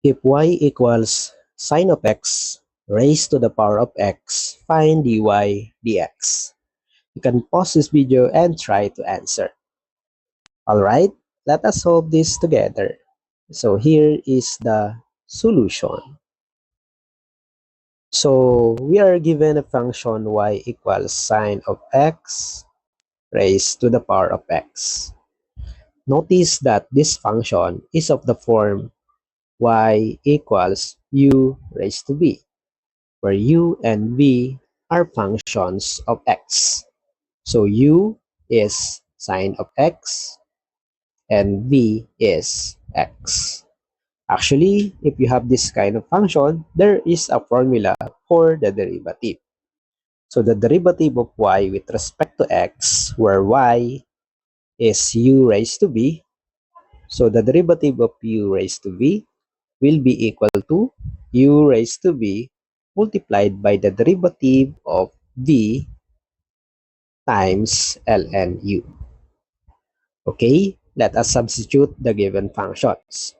If y equals sine of x raised to the power of x, find dy dx. You can pause this video and try to answer. Alright, let us solve this together. So here is the solution. So we are given a function y equals sine of x raised to the power of x. Notice that this function is of the form y equals u raised to b, where u and b are functions of x. So u is sine of x and b is x. Actually, if you have this kind of function, there is a formula for the derivative. So the derivative of y with respect to x, where y is u raised to b, so the derivative of u raised to b will be equal to u raised to b multiplied by the derivative of b times ln u. Okay, let us substitute the given functions.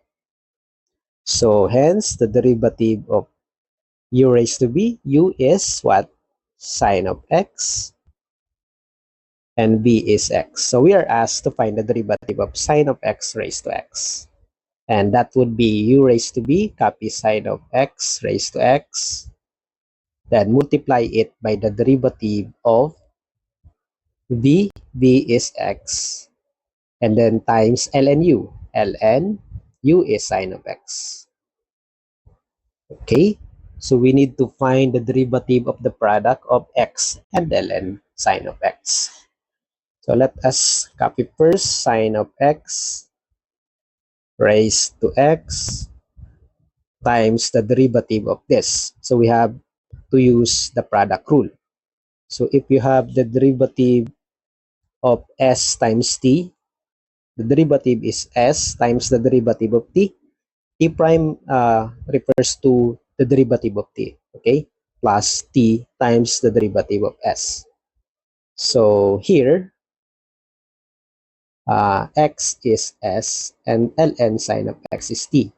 So hence, the derivative of u raised to b, u is what? Sine of x, and b is x. So we are asked to find the derivative of sine of x raised to x. And that would be u raised to b, copy sine of x raised to x, then multiply it by the derivative of b is x, and then times ln u. ln u is sine of x. Okay, so we need to find the derivative of the product of x and ln sine of x. So let us copy first sine of x raised to x times the derivative of this. So we have to use the product rule. So if you have the derivative of s times t, the derivative is s times the derivative of t. T prime refers to the derivative of t, okay? Plus t times the derivative of s. So here, x is s and ln sine of x is t.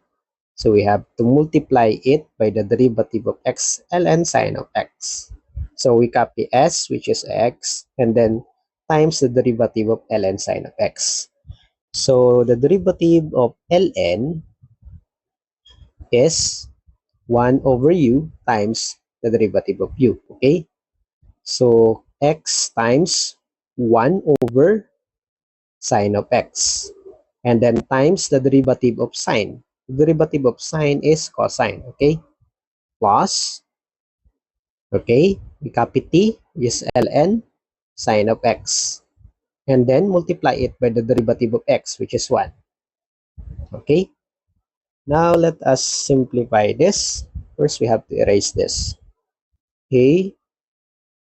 So we have to multiply it by the derivative of x ln sine of x. So we copy s, which is x, and then times the derivative of ln sine of x. So the derivative of ln is 1 over u times the derivative of u, okay? So x times 1 over sine of x, and then times the derivative of sine. The derivative of sine is cosine, okay? Plus, okay, we copy t is ln sine of x, and then multiply it by the derivative of x, which is 1. Okay, now let us simplify this. First, we have to erase this. Okay,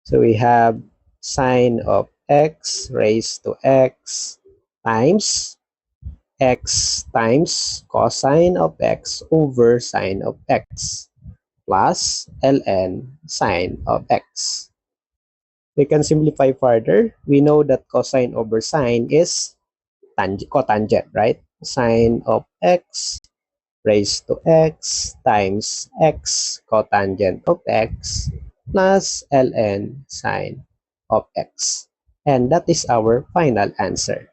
so we have sine of x raised to x times x times cosine of x over sine of x plus ln sine of x. We can simplify further. We know that cosine over sine is cotangent, right? Sine of x raised to x times x cotangent of x plus ln sine of x. And that is our final answer.